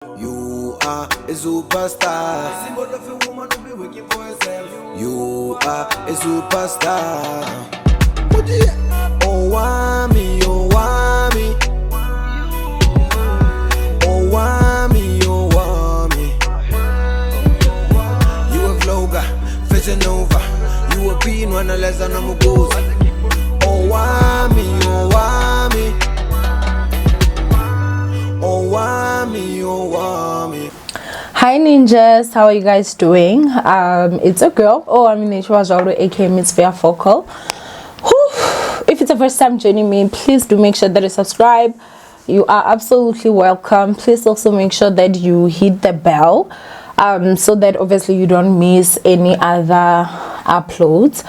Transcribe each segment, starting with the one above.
You are a superstar. Symbol of a woman who be working for herself. You are a superstar. Owamie, Owamie. Owamie, Owamie. You a vlogger, fashion over. You a being one less than a mugoza. Owamie, Owamie. Owamie, Owamie. Hi ninjas, how are you guys doing? It's a girl. Owamie was already aka Miss Fair Focal. If it's the first time joining me, please do make sure that you subscribe. You are absolutely welcome. Please also make sure that you hit the bell, so that obviously you don't miss any other uploads.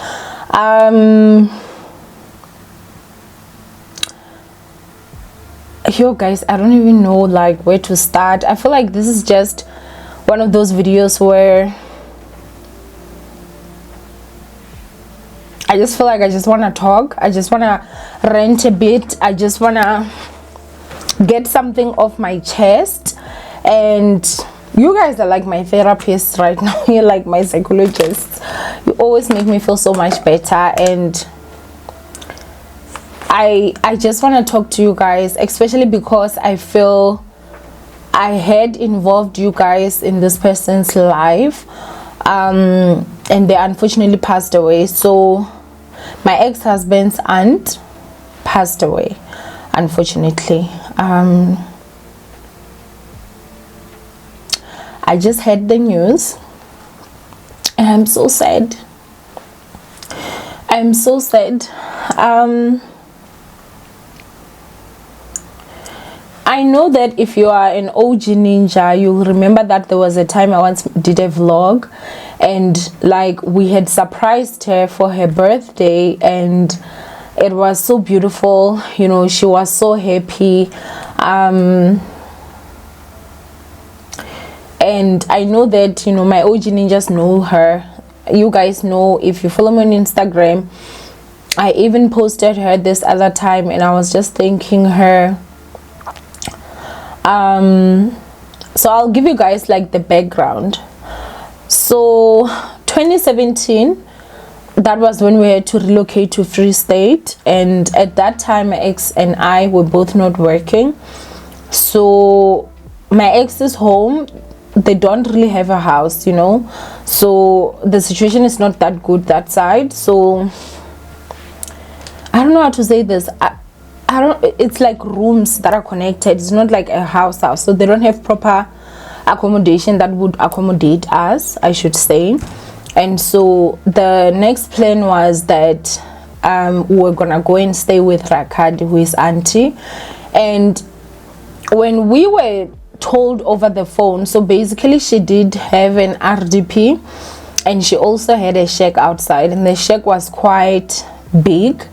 Yo guys, I don't even know like where to start. I feel like this is just one of those videos where I just feel like I just want to talk. I just want to rant a bit. I just want to get something off my chest. And you guys are like my therapists right now. You're like my psychologists. You always make me feel so much better. And I just want to talk to you guys, especially because I feel I had involved you guys in this person's life, and they unfortunately passed away. So my ex-husband's aunt passed away, unfortunately. I just heard the news and I'm so sad. I'm so sad. I know that if you are an OG ninja, you'll remember that there was a time I once did a vlog and like we had surprised her for her birthday and it was so beautiful. You know, she was so happy. And I know that, you know, my OG ninjas know her. You guys know, if you follow me on Instagram, I even posted her this other time and I was just thanking her. So I'll give you guys like the background. So 2017, that was when we had to relocate to Free State, and at that time my ex and I were both not working. So my ex is home. They don't really have a house, you know, so the situation is not that good that side. So I don't know how to say this. It's like rooms that are connected. It's not like a house, so they don't have proper accommodation that would accommodate us, I should say. And so the next plan was that we were gonna go and stay with Rakad, who is auntie. And when we were told over the phone, so basically she did have an RDP and she also had a shack outside, and the shack was quite big.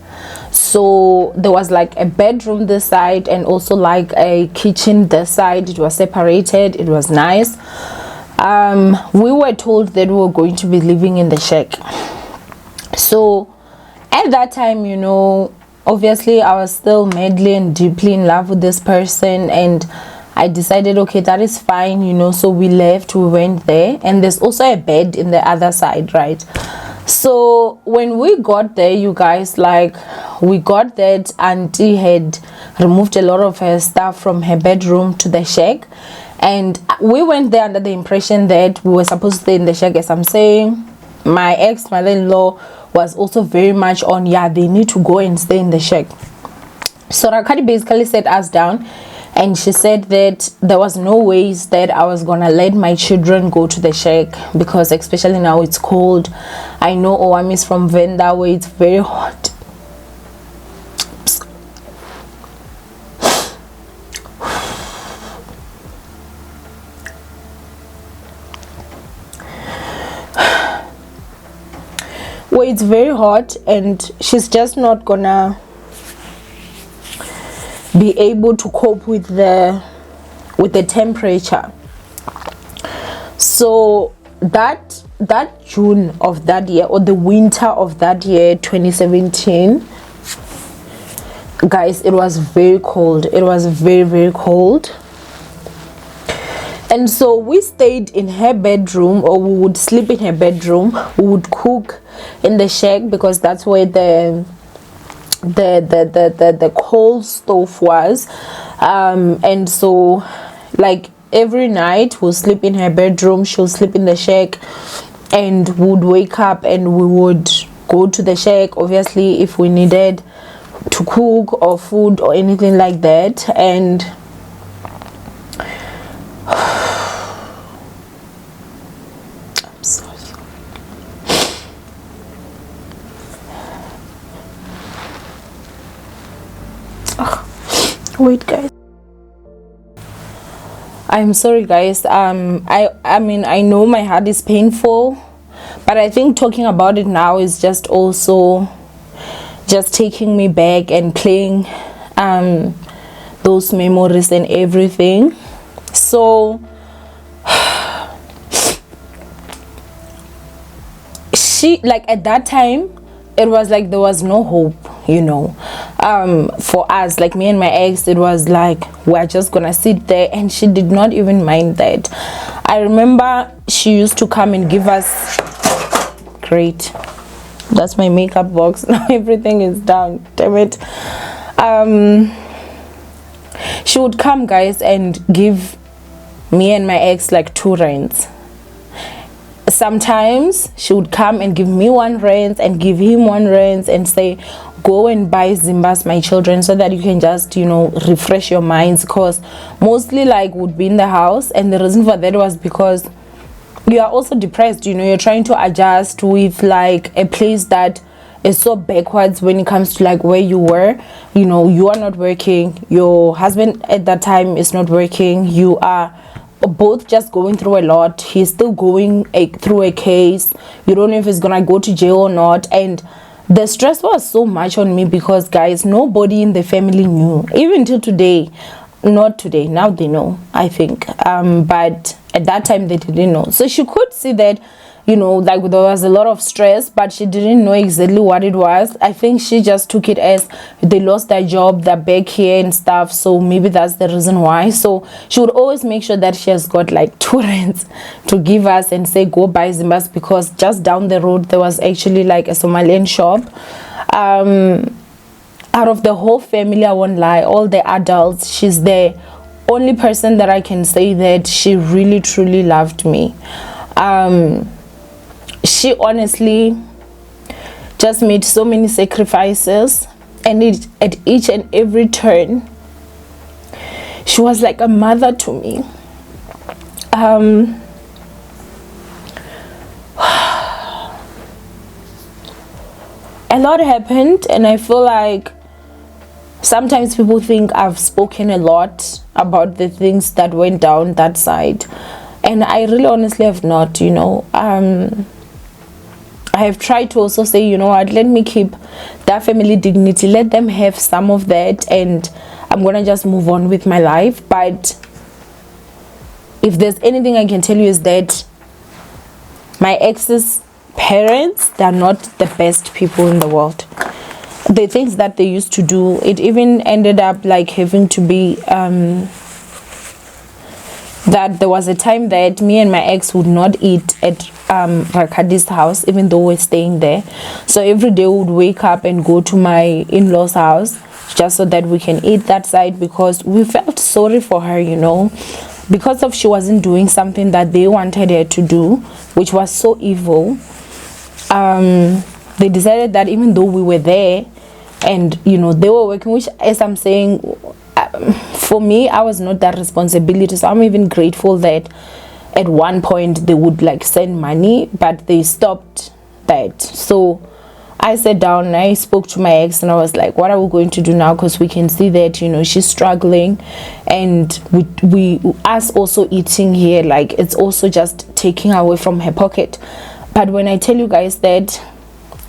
So there was like a bedroom this side and also like a kitchen this side. It was separated. It was nice. We were told that we were going to be living in the shack. So at that time, you know, obviously I was still madly and deeply in love with this person, and I decided, okay, that is fine, you know. So we left, we went there, and there's also a bed in the other side, right? So when we got there, you guys, like we got that auntie had removed a lot of her stuff from her bedroom to the shack, and we went there under the impression that we were supposed to stay in the shack. As I'm saying, my ex mother-in-law was also very much on, yeah, they need to go and stay in the shack. So Rakadi basically sat us down and she said that there was no ways that I was gonna let my children go to the shack, because especially now it's cold. I know Owamie is from Venda where it's very hot. Where it's very hot, and she's just not gonna be able to cope with the temperature. So that June of that year, or the winter of that year, 2017, guys, it was very cold. It was very, very cold. And so we stayed in her bedroom, or we would sleep in her bedroom. We would cook in the shack because that's where the coal stove was. And so like every night we'll sleep in her bedroom, she'll sleep in the shack, and would wake up and we would go to the shack, obviously, if we needed to cook or food or anything like that. And I'm so sorry. Wait, guys, I'm sorry, guys. I mean, I know my heart is painful, but I think talking about it now is just also just taking me back and playing those memories and everything. So she, like, at that time it was like there was no hope, you know, for us, like me and my ex. It was like we're just gonna sit there, and she did not even mind that. I remember she used to come and give us, great, that's my makeup box. Now everything is down, damn it. She would come, guys, and give me and my ex like 2 rands. Sometimes she would come and give me 1 rand and give him 1 rand and say, go and buy Zimbas, my children, so that you can just, you know, refresh your minds, because mostly like would be in the house. And the reason for that was because you are also depressed, you know, you're trying to adjust with like a place that is so backwards when it comes to like where you were. You know, you are not working, your husband at that time is not working, you are both just going through a lot. He's still going through a case. You don't know if he's gonna go to jail or not. And the stress was so much on me because, guys, nobody in the family knew, even till today. Not today, now they know, I think, but at that time they didn't know. So she could see that, you know, like there was a lot of stress, but she didn't know exactly what it was. I think she just took it as they lost their job, they're back here and stuff, so maybe that's the reason why. So she would always make sure that she has got like 2 rands to give us and say, go buy Zimbas, because just down the road there was actually like a Somalian shop. Out of the whole family, I won't lie, all the adults, she's the only person that I can say that she really truly loved me. She honestly just made so many sacrifices, and at each and every turn she was like a mother to me. A lot happened, and I feel like sometimes people think I've spoken a lot about the things that went down that side, and I really honestly have not, you know. I have tried to also say, you know what, let me keep that family dignity, let them have some of that, and I'm gonna just move on with my life. But if there's anything I can tell you is that my ex's parents, they're not the best people in the world. The things that they used to do, it even ended up like having to be that there was a time that me and my ex would not eat at Rakadi's house, even though we're staying there. So every day we would wake up and go to my in-laws house just so that we can eat that side, because we felt sorry for her, you know, because of she wasn't doing something that they wanted her to do, which was so evil. They decided that even though we were there and, you know, they were working, which, as I'm saying, for me, I was not that responsibility. So I'm even grateful that at one point they would like send money, but they stopped that. So I sat down and I spoke to my ex, and I was like, what are we going to do now? Because we can see that, you know, she's struggling, and we us also eating here, like it's also just taking away from her pocket. But when I tell you guys that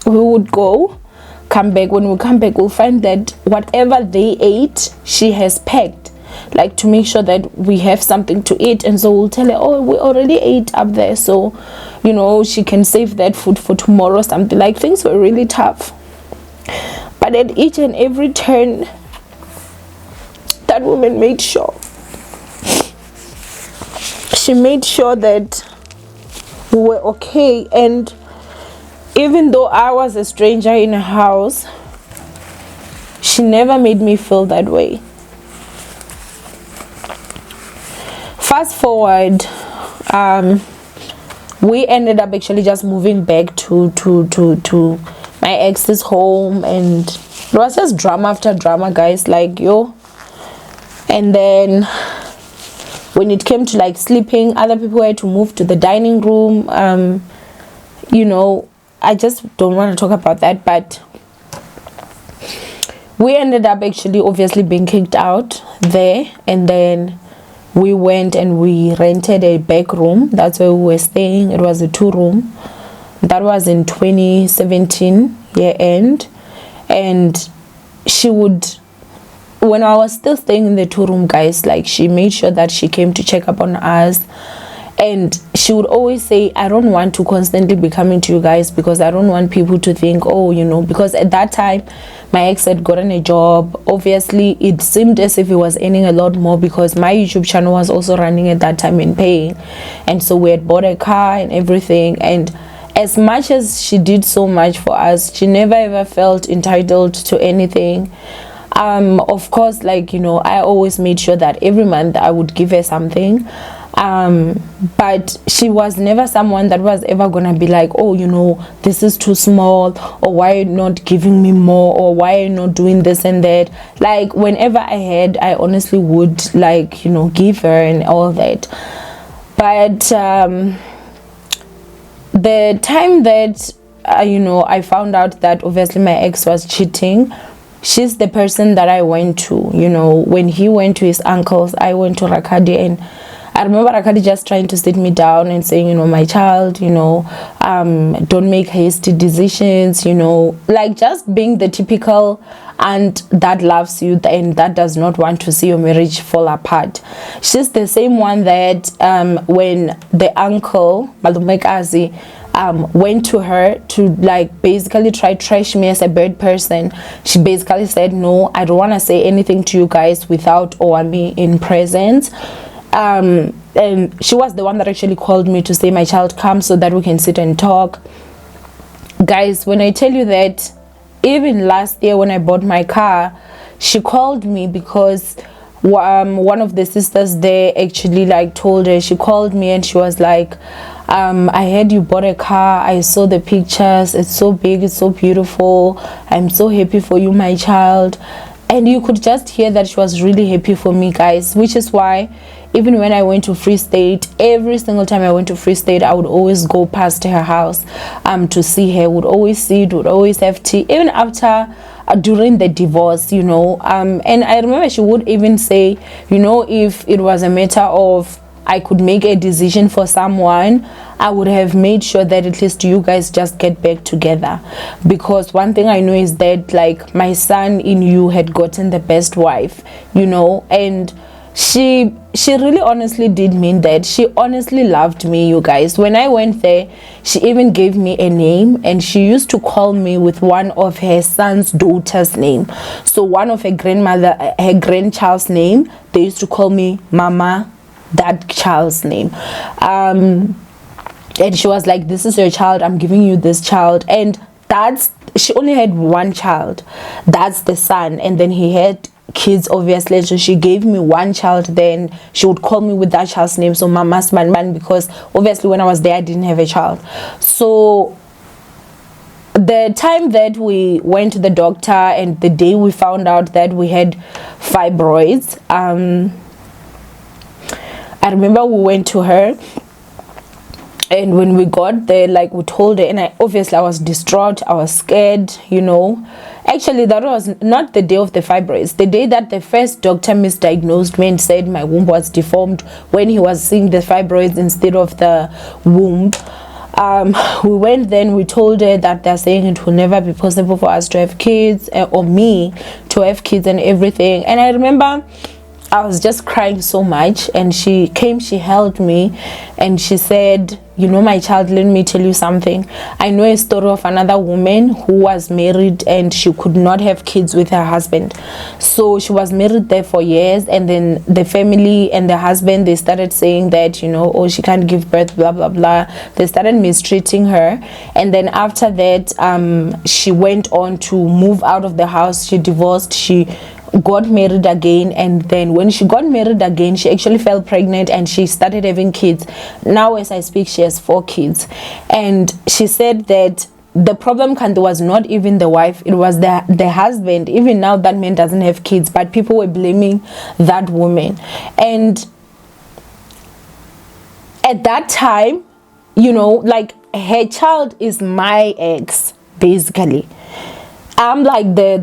we would come back, when we come back, we'll find that whatever they ate, she has packed, like to make sure that we have something to eat. And so we'll tell her, oh, we already ate up there, so, you know, she can save that food for tomorrow, something. Like, things were really tough. But at each and every turn, that woman made sure she made sure that we were okay. And even though I was a stranger in her house, she never made me feel that way. Fast forward, we ended up actually just moving back to my ex's home, and it was just drama after drama, guys, like, yo. And then when it came to like sleeping, other people had to move to the dining room. You know, I just don't want to talk about that, but we ended up actually obviously being kicked out there. And then we went and we rented a back room. That's where we were staying. It was a 2-room. That was in 2017 year end. And she would, when I was still staying in the 2-room, guys, like, she made sure that she came to check up on us. And she would always say, I don't want to constantly be coming to you guys, because I don't want people to think, oh, you know, because at that time my ex had gotten a job. Obviously it seemed as if he was earning a lot more, because my YouTube channel was also running at that time and paying. And so we had bought a car and everything. And as much as she did so much for us, she never ever felt entitled to anything. Of course, like, you know, I always made sure that every month I would give her something. But she was never someone that was ever gonna be like, oh, you know, this is too small, or why are you not giving me more, or why are you not doing this and that. Like, whenever I had, I honestly would, like, you know, give her and all that. But the time that you know, I found out that obviously my ex was cheating, she's the person that I went to. You know, when he went to his uncle's, I went to Rakadi, and I remember Rakadi just trying to sit me down and saying, you know, my child, you know, don't make hasty decisions, you know, like, just being the typical aunt that loves you and that does not want to see your marriage fall apart. She's the same one that when the uncle Malumekazi went to her to, like, basically try to trash me as a bad person, she basically said, no, I don't want to say anything to you guys without Owamie in presence. And she was the one that actually called me to say, my child, come so that we can sit and talk. Guys, when I tell you that, even last year when I bought my car, she called me because one of the sisters there actually, like, told her. She called me and she was like, I heard you bought a car, I saw the pictures, it's so big, it's so beautiful, I'm so happy for you, my child. And you could just hear that she was really happy for me, guys, which is why even when I went to Free State, every single time I went to Free State, I would always go past her house to see her, would always see it, would always have tea, even after during the divorce, you know. And I remember she would even say, you know, if it was a matter of I could make a decision for someone, I would have made sure that at least you guys just get back together. Because one thing I know is that, like, my son in you had gotten the best wife, you know. And she really honestly did mean that. She honestly loved me, you guys. When I went there, she even gave me a name, and she used to call me with one of her son's daughter's name. So one of her grandchild's name, they used to call me Mama, that child's name. And she was like, this is your child, I'm giving you this child. And she only had one child, that's the son, and then he had kids, obviously. So she gave me one child, then she would call me with that child's name, so Mama's man, because obviously when I was there I didn't have a child. So the time that we went to the doctor and the day we found out that we had fibroids, I remember we went to her, and when we got there, like, we told her, and I was distraught, I was scared, you know. Actually, that was not the day of the fibroids. The day that the first doctor misdiagnosed me and said my womb was deformed, when he was seeing the fibroids instead of the womb, we went then, we told her that they're saying it will never be possible for us to have kids, or me to have kids and everything. And I remember I was just crying so much, and she came, she held me, and she said, you know, my child, let me tell you something. I know a story of another woman who was married and she could not have kids with her husband. So she was married there for years, and then the family and the husband, they started saying that, you know, oh, she can't give birth, blah blah blah. They started mistreating her, and then after that she went on to move out of the house. She divorced, she got married again, and then when she got married again, she actually fell pregnant and she started having kids. Now as I speak, she has 4 kids, and she said that the problem was not even the wife, it was the husband. Even now that man doesn't have kids, but people were blaming that woman. And at that time, you know, like, her child is my ex, basically. I'm like the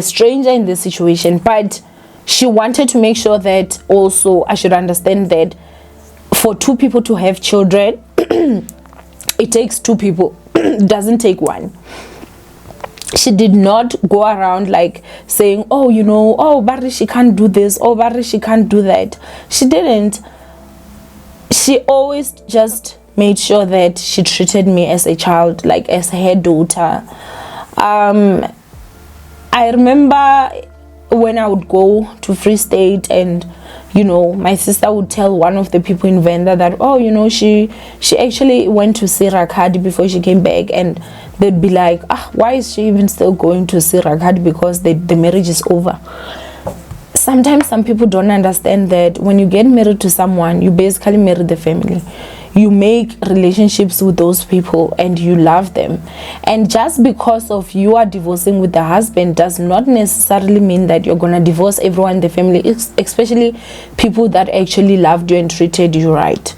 stranger in this situation, but she wanted to make sure that also I should understand that for 2 people to have children, it takes 2 people. It doesn't take 1. She did not go around like saying, oh, you know, oh, Barry, she can't do this, oh, Barry, she can't do that. She didn't. She always just made sure that she treated me as a child, like as her daughter. I remember when I would go to Free State, and you know, my sister would tell one of the people in Venda that, oh, you know, she actually went to see Rakadi before she came back, and they'd be like, ah, why is she even still going to see Rakadi? Because the marriage is over. Sometimes some people don't understand that when you get married to someone, you basically marry the family. You make relationships with those people and you love them. And just because of you are divorcing with the husband does not necessarily mean that you're going to divorce everyone in the family, especially people that actually loved you and treated you right.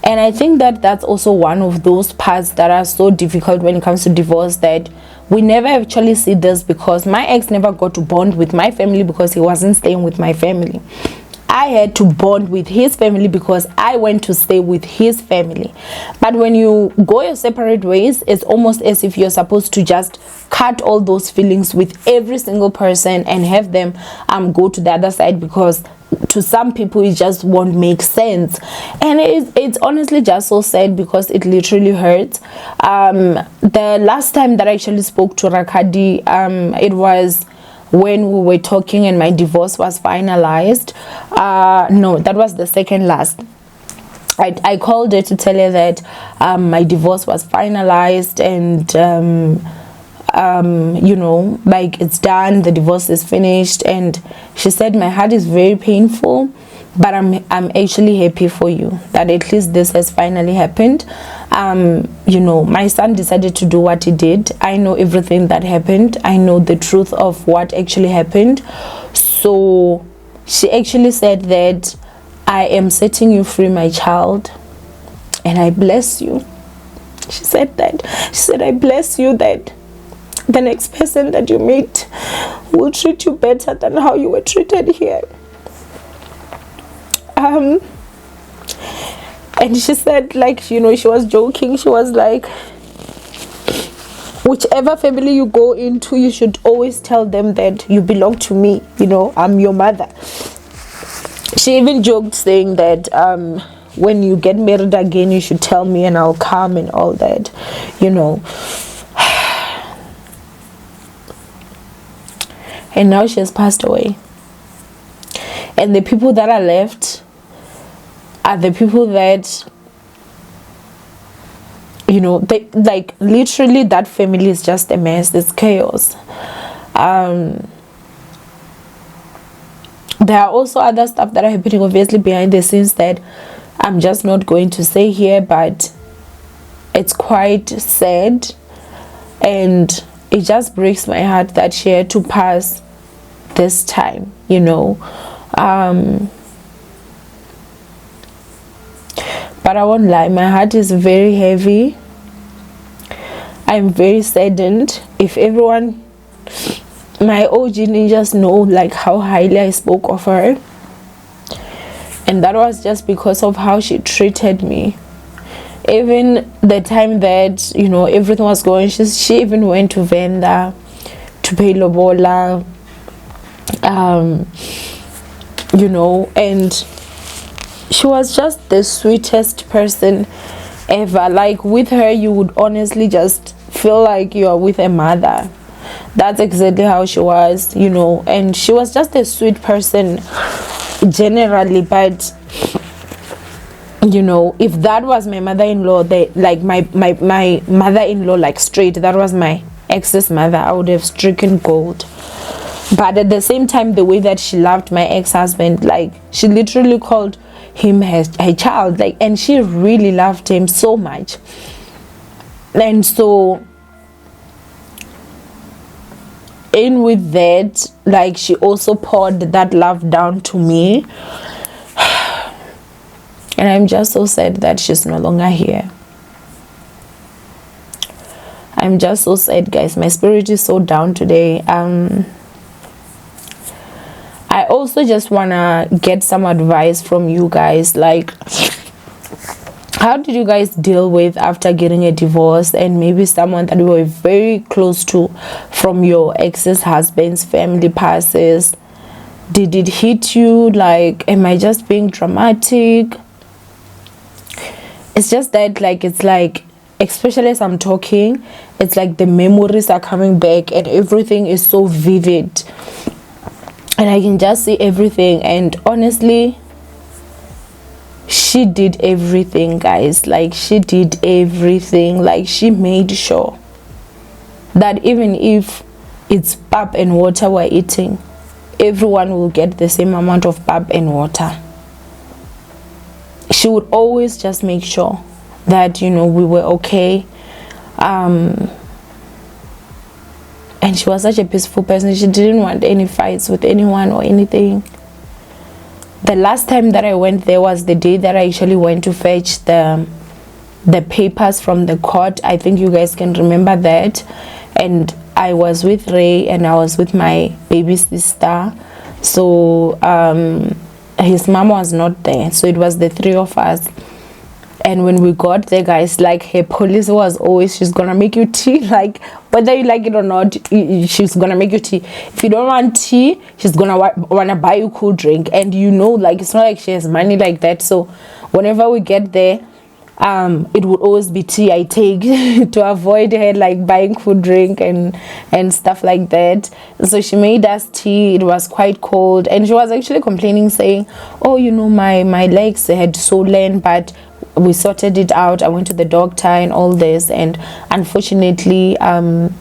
And I think that that's also one of those parts that are so difficult when it comes to divorce, that we never actually see this, because my ex never got to bond with my family because he wasn't staying with my family. I had to bond with his family because I went to stay with his family. But when you go your separate ways, it's almost as if you're supposed to just cut all those feelings with every single person and have them go to the other side, because to some people it just won't make sense. And it's honestly just so sad, because it literally hurts. The last time that I actually spoke to Rakadi, it was when we were talking and my divorce was finalized. No, that was the second last. I called her to tell her that my divorce was finalized, and you know, like, it's done, the divorce is finished. And she said, my heart is very painful, but I'm actually happy for you that at least this has finally happened. You know, my son decided to do what he did. I know everything that happened. I know the truth of what actually happened. So she actually said that, I am setting you free, my child, and I bless you. She said that. She said, I bless you that the next person that you meet will treat you better than how you were treated here. And she said, like, you know, she was joking. She was like, whichever family you go into, you should always tell them that you belong to me, you know, I'm your mother. She even joked saying that when you get married again, you should tell me and I'll come and all that, you know. And now she has passed away, and the people that are left are the people that, you know, they, like, literally that family is just a mess. It's chaos. There are also other stuff that are happening obviously behind the scenes that I'm just not going to say here, but it's quite sad, and it just breaks my heart that she had to pass this time, you know. But I won't lie, my heart is very heavy. I'm very saddened. If everyone, my OG ninjas know like how highly I spoke of her, and that was just because of how she treated me. Even the time that, you know, everything was going, she even went to Venda to pay lobola. you know, and she was just the sweetest person ever. Like, with her you would honestly just feel like you are with a mother. That's exactly how she was, you know. And she was just a sweet person generally, but you know, if that was my mother-in-law, they like my mother-in-law, like straight, that was my ex's mother, I would have stricken gold. But at the same time, the way that she loved my ex-husband, like she literally called him her child, like, and she really loved him so much. And so in with that, like, she also poured that love down to me. And I'm just so sad that she's no longer here. I'm just so sad, guys. My spirit is so down today. I also just wanna get some advice from you guys. Like, how did you guys deal with after getting a divorce, and maybe someone that you were very close to from your ex's husband's family passes? Did it hit you? Like, am I just being dramatic? It's just that, like, it's like, especially as I'm talking, it's like the memories are coming back and everything is so vivid, and I can just see everything. And honestly, she did everything, guys. Like, she did everything. Like, she made sure that even if it's pap and water we're eating, everyone will get the same amount of pap and water. She would always just make sure that, you know, we were okay. And she was such a peaceful person. She didn't want any fights with anyone or anything. The last time that I went there was the day that I actually went to fetch the papers from the court. I think you guys can remember that. And I was with Ray and I was with my baby sister. So his mom was not there, so it was the three of us. And when we got there, guys, like, her police was always, she's gonna make you tea, like, whether you like it or not, she's gonna make you tea. If you don't want tea, she's gonna wanna buy you cool drink. And you know, like, it's not like she has money like that. So whenever we get there, it would always be tea I take to avoid her, like, buying food drink and stuff like that. So she made us tea. It was quite cold, and she was actually complaining, saying, oh, you know, my legs had swollen, but we sorted it out. I went to the doctor and all this, and unfortunately,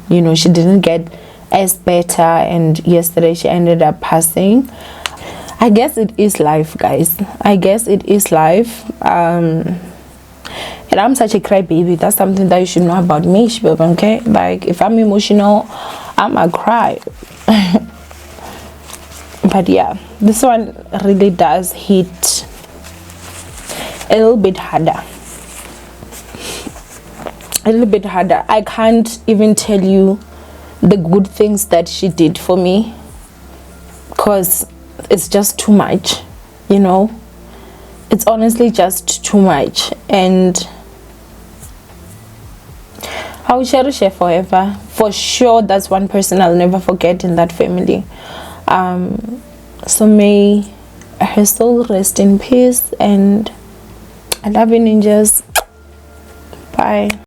you know, she didn't get as better, and yesterday she ended up passing. I guess it is life, guys. I guess it is life. And I'm such a crybaby. That's something that you should know about me, okay? Like, if I'm emotional, I'm a cry. But yeah, this one really does hit a little bit harder. A little bit harder. I can't even tell you the good things that she did for me, because it's just too much, you know. It's honestly just too much, and I will cherish her forever. For sure, that's one person I'll never forget in that family. So may her soul rest in peace, and I love you, ninjas. Bye.